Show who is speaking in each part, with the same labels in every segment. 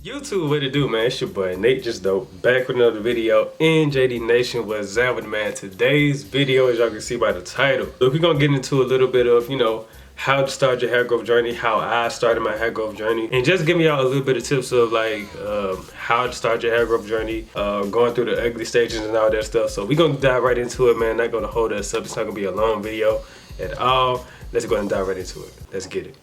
Speaker 1: YouTube, what it do, man? It's your boy NateJustDope, back with another video in JD Nation. What's happening, man? Today's video, as y'all can see by the title, look, we're gonna get into a little bit of, how to start your hair growth journey, how I started my hair growth journey, and just giving y'all a little bit of tips of like how to start your hair growth journey, going through the ugly stages and all that stuff. So we're gonna dive right into it, man. Not gonna hold us up. It's not gonna be a long video at all. Let's go ahead and dive right into it. Let's get it.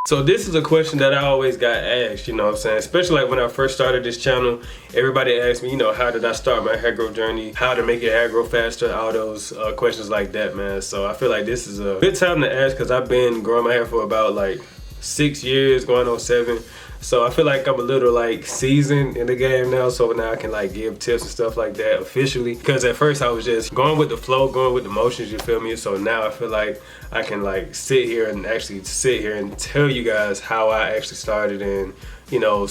Speaker 1: So this is a question that I always got asked, you know what I'm saying? Especially like when I first started this channel, everybody asked me, how did I start my hair growth journey? How to make your hair grow faster? All those questions like that, man. So I feel like this is a good time to ask because I've been growing my hair for about like 6 years, going on 7. So I feel like I'm a little like seasoned in the game now, so now I can like give tips and stuff like that officially. Because at first I was just going with the flow, going with the motions, you feel me? So now I feel like I can like sit here and tell you guys how I actually started and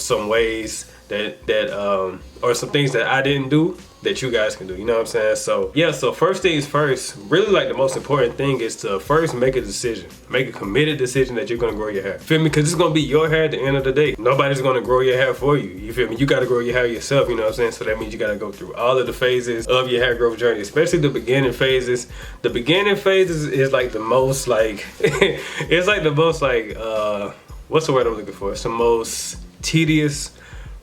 Speaker 1: some ways that or some things that I didn't do that you guys can do, you know what I'm saying? So yeah, so first things first, really like the most important thing is to first make a decision, make a committed decision that you're gonna grow your hair. Feel me? Because it's gonna be your hair at the end of the day. Nobody's gonna grow your hair for you. You feel me? You gotta grow your hair yourself, you know what I'm saying? So that means you gotta go through all of the phases of your hair growth journey, especially the beginning phases. The beginning phases is like the most like, it's like the most like, what's the word I'm looking for? It's the most tedious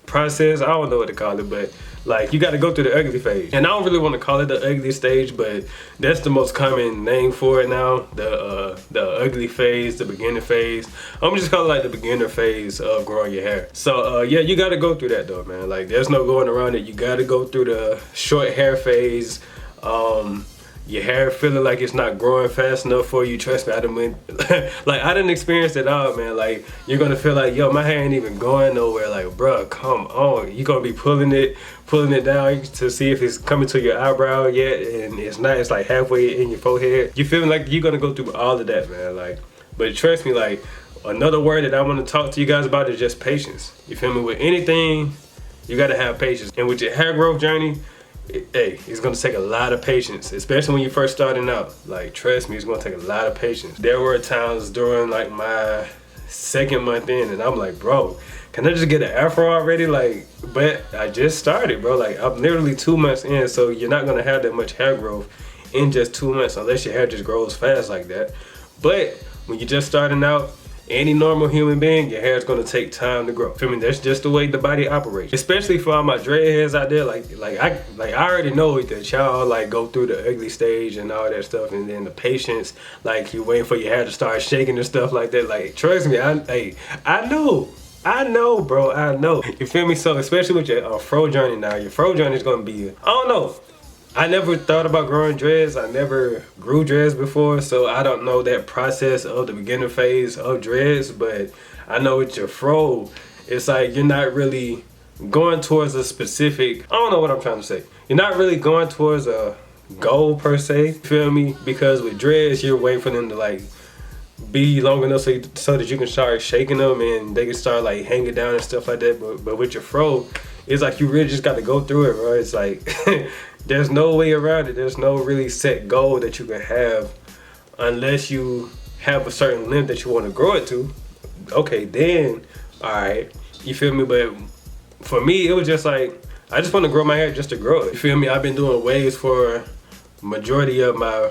Speaker 1: process. I don't know what to call it, but like you got to go through the ugly phase. And I don't really want to call it the ugly stage, but that's the most common name for it now, the ugly phase, the beginning phase. I'm gonna just call it like the beginner phase of growing your hair. So yeah, you got to go through that though, man. Like there's no going around it. You got to go through the short hair phase. Your hair feeling like it's not growing fast enough for you. Trust me, I didn't experience it all, man. Like you're gonna feel like, yo, my hair ain't even going nowhere. Like, bruh, come on. You're gonna be pulling it down to see if it's coming to your eyebrow yet, and it's not. It's like halfway in your forehead. You feeling like you're gonna go through all of that, man. Like, but trust me, like another word that I want to talk to you guys about is just patience. You feel me? With anything, you gotta have patience, and with your hair growth journey, it's gonna take a lot of patience, especially when you're first starting out. Like, trust me, it's gonna take a lot of patience. There were times during like my 2nd month in, and I'm like, bro, can I just get an afro already? Like, but I just started, bro. Like, I'm literally 2 months in, so you're not gonna have that much hair growth in just 2 months unless your hair just grows fast like that. But when you're just starting out, any normal human being, your hair is gonna take time to grow. Feel me? That's just the way the body operates. Especially for all my dreadheads out there, I already know that y'all like go through the ugly stage and all that stuff, and then the patience, like you waiting for your hair to start shaking and stuff like that. Like, trust me, I know, bro, I know. You feel me? So especially with your fro journey now, your fro journey is gonna be, I don't know. I never thought about growing dreads. I never grew dreads before, so I don't know that process of the beginner phase of dreads, but I know with your fro, it's like you're not really going towards a specific, I don't know what I'm trying to say. You're not really going towards a goal per se, you feel me? Because with dreads, you're waiting for them to like be long enough so that you can start shaking them and they can start like hanging down and stuff like that. But with your fro, it's like you really just got to go through it, bro. It's like there's no way around it. There's no really set goal that you can have unless you have a certain length that you want to grow it to. Okay, then, all right, you feel me? But for me, it was just like, I just want to grow my hair just to grow it. You feel me? I've been doing waves for majority of my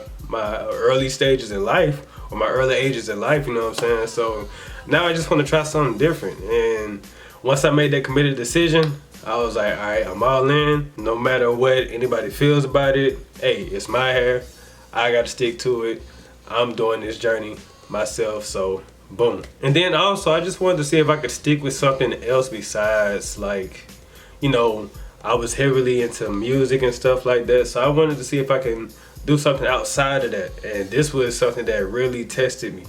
Speaker 1: early stages in life, or my early ages in life, you know what I'm saying? So now I just want to try something different. And once I made that committed decision, I was like, all right, I'm all in. No matter what anybody feels about it, hey, it's my hair. I got to stick to it. I'm doing this journey myself, so boom. And then also, I just wanted to see if I could stick with something else besides like, I was heavily into music and stuff like that. So I wanted to see if I can do something outside of that. And this was something that really tested me.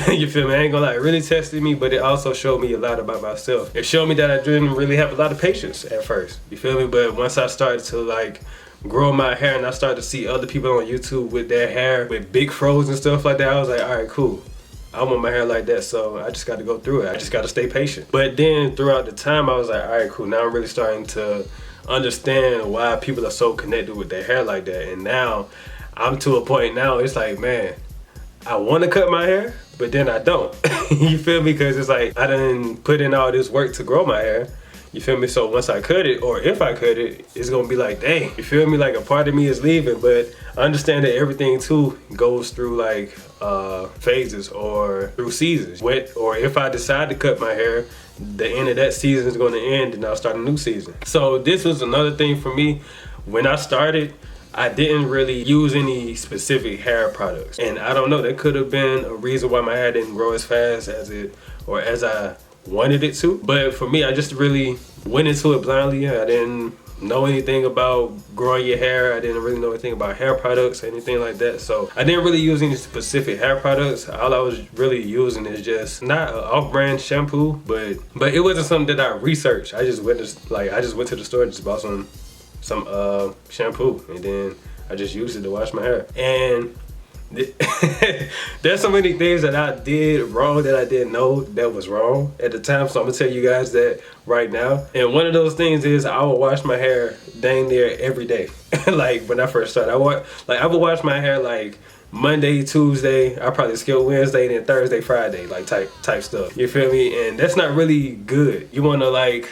Speaker 1: You feel me? I ain't gonna lie, it really tested me, but it also showed me a lot about myself. It showed me that I didn't really have a lot of patience at first. You feel me? But once I started to like grow my hair and I started to see other people on YouTube with their hair with big fros and stuff like that, I was like, all right, cool. I want my hair like that, so I just got to go through it. I just got to stay patient. But then throughout the time, I was like, all right, cool. Now I'm really starting to understand why people are so connected with their hair like that. And now I'm to a point now, it's like, man, I want to cut my hair, but then I don't. You feel me? Because it's like I done put in all this work to grow my hair. You feel me? So once I cut it, or if I cut it, it's gonna be like, dang, you feel me? Like a part of me is leaving, but I understand that everything too goes through like phases or through seasons. Or if I decide to cut my hair, the end of that season is gonna end and I'll start a new season. So this was another thing for me. When I started, I didn't really use any specific hair products. And I don't know, that could have been a reason why my hair didn't grow as fast as I wanted it to. But for me, I just really went into it blindly. I didn't know anything about growing your hair. I didn't really know anything about hair products or anything like that. So I didn't really use any specific hair products. All I was really using is just not an off-brand shampoo, but it wasn't something that I researched. I just went to the store and just bought some shampoo, and then I just used it to wash my hair. And there's so many things that I did wrong that I didn't know that was wrong at the time, so I'm gonna tell you guys that right now. And one of those things is I would wash my hair dang near every day. Like when I first started, I would wash my hair like Monday, Tuesday, I probably skip Wednesday, then Thursday, Friday, like type stuff. You feel me? And that's not really good. You wanna like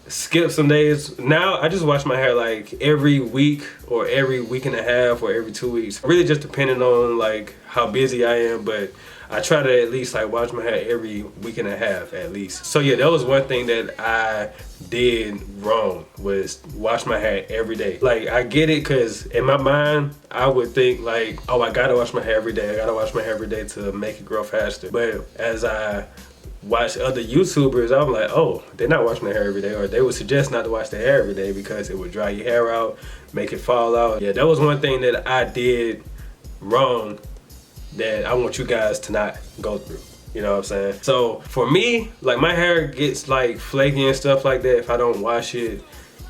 Speaker 1: skip some days. Now I just wash my hair like every week or every week and a half or every 2 weeks, really just depending on like how busy I am, but I try to at least like wash my hair every week and a half at least. So yeah, that was one thing that I did wrong, was wash my hair every day. Like I get it, because in my mind I would think like, oh, I gotta wash my hair every day, I gotta wash my hair every day to make it grow faster. But as I watch other YouTubers, I'm like, oh, they're not washing their hair every day, or they would suggest not to wash their hair every day because it would dry your hair out, make it fall out. Yeah, that was one thing that I did wrong that I want you guys to not go through. You know what I'm saying? So for me, like my hair gets like flaky and stuff like that if I don't wash it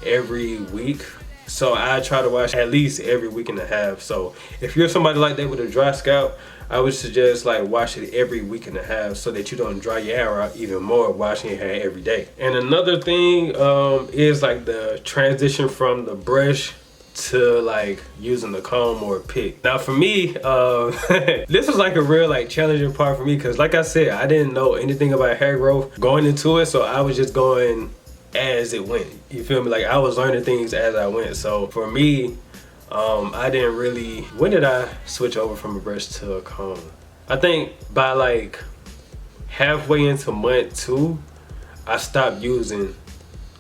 Speaker 1: every week. So I try to wash at least every week and a half. So if you're somebody like that with a dry scalp, I would suggest like wash it every week and a half so that you don't dry your hair out even more washing your hair every day. And another thing is like the transition from the brush to like using the comb or a pick. Now for me, this was like a real like challenging part for me, because like I said, I didn't know anything about hair growth going into it, so I was just going as it went. You feel me? Like I was learning things as I went. So for me, I didn't really, when did I switch over from a brush to a comb? I think by like halfway into month 2, I stopped using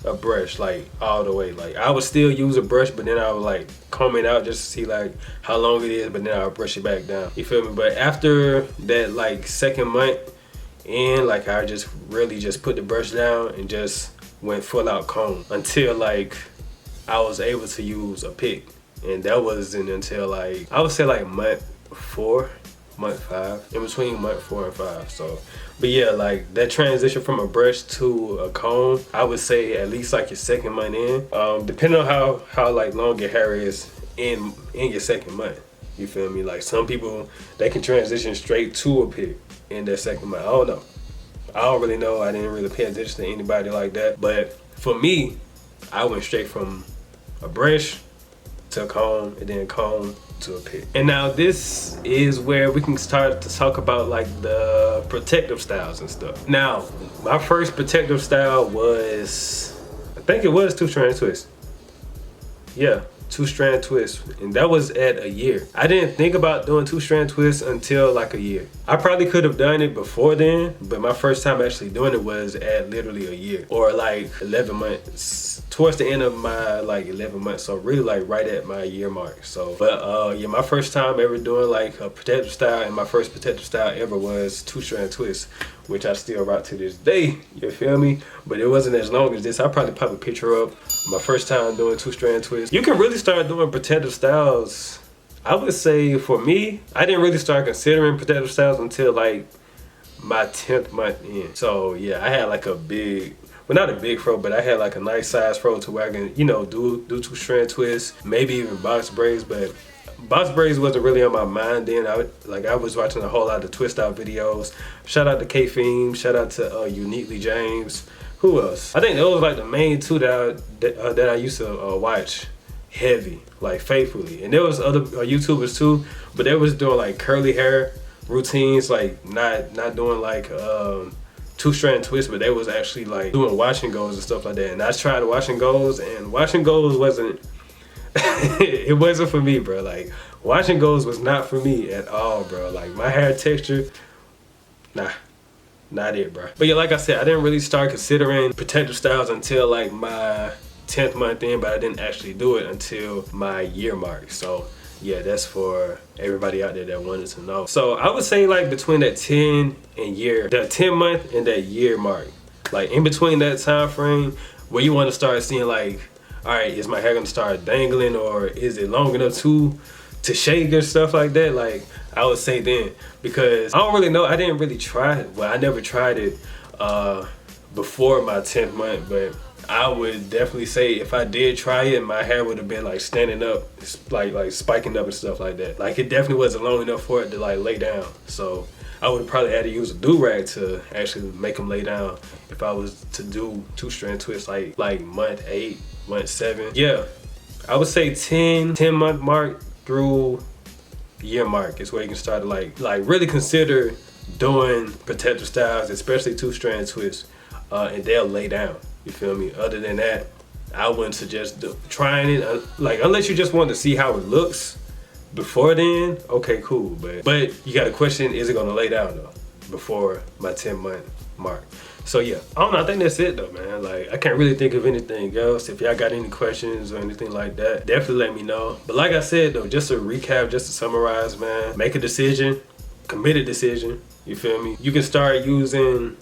Speaker 1: a brush like all the way. Like I would still use a brush, but then I would like comb it out just to see like how long it is, but then I would brush it back down. You feel me? But after that like second month in, like I just really just put the brush down and just went full out comb until like I was able to use a pick. And that wasn't until like, I would say like month 4, month 5, in between month 4 and 5. So, but yeah, like that transition from a brush to a comb, I would say at least like your second month in, depending on how like long your hair is in your second month. You feel me? Like some people, they can transition straight to a pick in their second month. I don't know. I don't really know. I didn't really pay attention to anybody like that. But for me, I went straight from a brush to a comb, and then comb to a pick. And now this is where we can start to talk about like the protective styles and stuff. Now, my first protective style was, I think it was 2-strand twist. Yeah, 2-strand twist, and that was at a year. I didn't think about doing 2-strand twists until like a year. I probably could have done it before then, but my first time actually doing it was at literally a year, or like 11 months, towards the end of my like 11 months. So really like right at my year mark. So, but yeah, my first time ever doing like a protective style, and my first protective style ever was 2-strand twist, which I still rock to this day. You feel me? But it wasn't as long as this. I'll probably pop a picture up my first time doing 2-strand twist. You can really start doing protective styles. I would say for me, I didn't really start considering protective styles until like my 10th month in. So yeah, I had like a big, well, not a big fro, but I had like a nice size fro to where I can, you know, do 2-strand twists, maybe even box braids. But box braids wasn't really on my mind then. I was watching a whole lot of twist out videos. Shout out to K-Fame, shout out to Uniquely James. Who else? I think those were like the main two that I used to watch heavy, like faithfully. And there was other YouTubers too, but they was doing like curly hair routines, like not doing like two-strand twists, but they was actually like doing wash and goes and stuff like that. And I tried wash and goes, and wash and goes wasn't it wasn't for me, bro. Like wash and goes was not for me at all, bro. Like my hair texture, nah, not it, bro. But yeah, like I said, I didn't really start considering protective styles until like my 10th month in, but I didn't actually do it until my year mark. So yeah, that's for everybody out there that wanted to know. So I would say like between that 10 month and that year mark, like in between that time frame where you want to start seeing like, all right, is my hair gonna start dangling, or is it long enough to shake or stuff like that? Like I would say then, because I don't really know, I didn't really try it. Well, I never tried it before my 10th month, but I would definitely say if I did try it, my hair would have been like standing up, like spiking up and stuff like that. Like it definitely wasn't long enough for it to like lay down. So I would have probably had to use a do-rag to actually make them lay down if I was to do two-strand twists like month 8, month 7. Yeah, I would say 10 month mark through year mark is where you can start to like really consider doing protective styles, especially two-strand twists, and they'll lay down. You feel me? Other than that, I wouldn't suggest trying it. Like unless you just want to see how it looks before then, okay, cool. But you got to question, is it gonna lay down though before my 10-month mark? So yeah, I don't know. I think that's it though, man. Like I can't really think of anything else. If y'all got any questions or anything like that, definitely let me know. But like I said though, just to recap, just to summarize, man, make a decision, commit a decision. You feel me? You can start using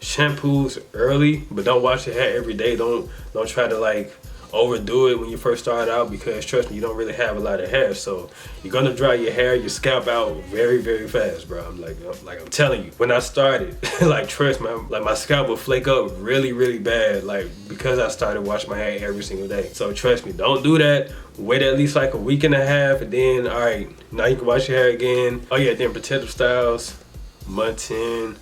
Speaker 1: shampoos early, but don't wash your hair every day. Don't try to like overdo it when you first start out, because trust me, you don't really have a lot of hair, so you're gonna dry your hair, your scalp out very, very fast, bro. I'm telling you, when I started, like trust me, like my scalp would flake up really, really bad, like because I started washing my hair every single day. So trust me, don't do that. Wait at least like a week and a half, and then all right, now you can wash your hair again. Oh yeah, then protective styles, month 10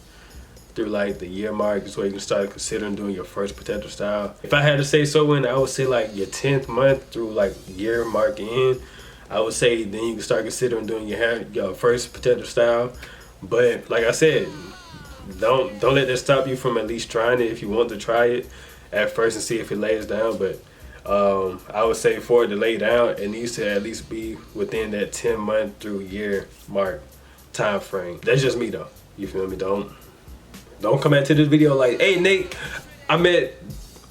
Speaker 1: through like the year mark is where you can start considering doing your first protective style. If I had to say so, when I would say like your 10th month through like year mark in, I would say then you can start considering doing your first protective style. But like I said, don't let that stop you from at least trying it if you want to try it at first and see if it lays down. But I would say for it to lay down, it needs to at least be within that 10 month through year mark time frame. That's just me though. You feel me? Don't come back to this video like, hey Nate, I'm at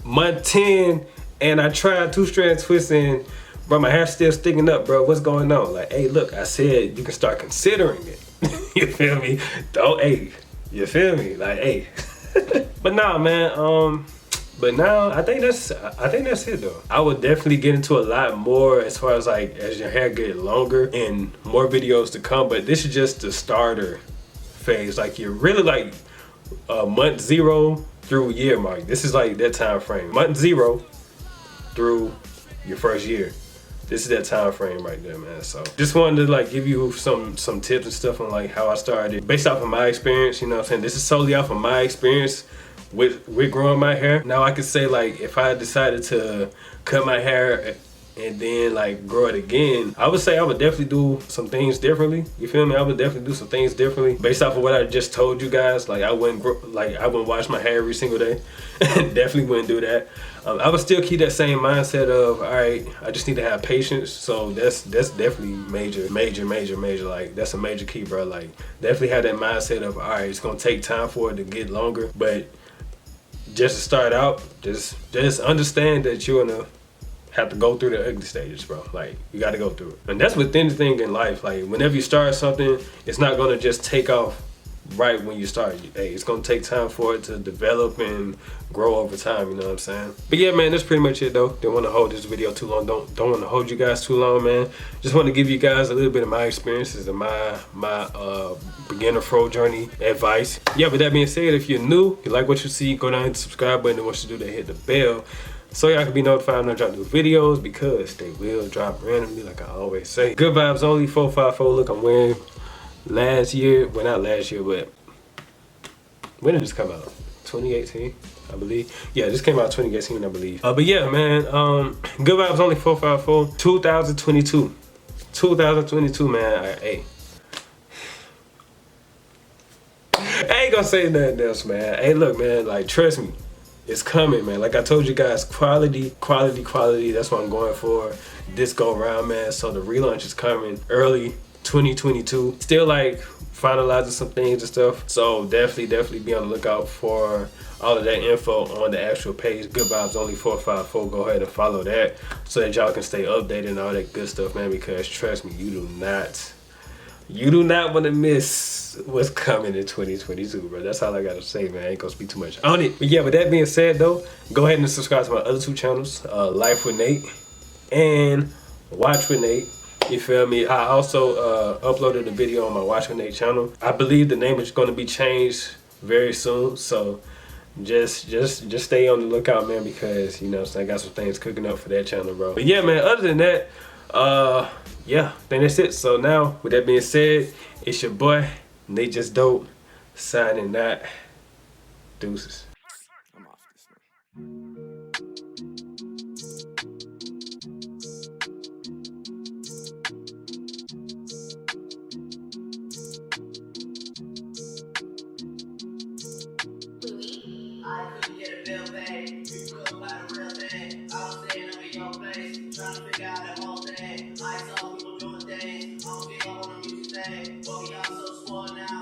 Speaker 1: month 10 and I tried two-strand twisting, but my hair's still sticking up, bro. What's going on? Like, hey, look, I said you can start considering it. You feel me? Hey, you feel me? Like, hey. But nah, man. But now I think that's it though. I would definitely get into a lot more as far as like as your hair get longer and more videos to come. But this is just the starter phase. Like you're really like month 0 through year mark. This is like that time frame. Month 0 through your first year. This is that time frame right there, man. So just wanted to like give you some tips and stuff on like how I started based off of my experience. You know what I'm saying? This is solely off of my experience with growing my hair. Now I could say like if I decided to cut my hair and then like grow it again, I would say I would definitely do some things differently. You feel me? I would definitely do some things differently based off of what I just told you guys. Like I wouldn't wash my hair every single day. Definitely wouldn't do that. I would still keep that same mindset of, all right, I just need to have patience. So that's definitely major. Like that's a major key, bro. Like definitely have that mindset of, all right, it's gonna take time for it to get longer, but just to start out, just understand that you're gonna have to go through the ugly stages, bro. Like you got to go through it, and that's with anything in life. Like whenever you start something, it's not gonna just take off right when you start. Hey, it's gonna take time for it to develop and grow over time. You know what I'm saying? But yeah, man, that's pretty much it though. Didn't want to hold this video too long. Don't want to hold you guys too long, man. Just want to give you guys a little bit of my experiences and my beginner fro journey advice. Yeah, with that being said, if you're new, you like what you see, go down and hit the subscribe button, and what you do to hit the bell, so y'all can be notified when I drop new videos, because they will drop randomly, like I always say. Good vibes only, 454. Look, I'm wearing last year, well not last year, but when did this come out? 2018, I believe. Yeah, this came out 2018, I believe. But yeah, man, good vibes only, 454. 2022, man. Hey, gonna say nothing else, man. Hey, look, man, like, trust me, it's coming, man. Like I told you guys, quality. That's what I'm going for this go around, man. So the relaunch is coming early 2022. Still like finalizing some things and stuff. So definitely be on the lookout for all of that info on the actual page. Good Vibes Only 454. Go ahead and follow that so that y'all can stay updated and all that good stuff, man. Because trust me, you do not want to miss what's coming in 2022, bro. That's all I gotta say, man. I ain't gonna speak too much on it. But yeah, with that being said, though, go ahead and subscribe to my other 2 channels, Life with Nate and Watch with Nate. You feel me? I also uploaded a video on my Watch with Nate channel. I believe the name is going to be changed very soon, so just stay on the lookout, man, because you know what I'm saying, I got some things cooking up for that channel, bro. But yeah, man, other than that, yeah, I think that's it. So now, with that being said, it's your boy, NateJustDope, signing out. Deuces. I'm off this one. I couldn't get a bill paid. You couldn't buy the real thing. I was staying up in your place, trying to figure out the whole thing. I saw people doing things. I don't think I want to use the thing. But we all so spoiled now.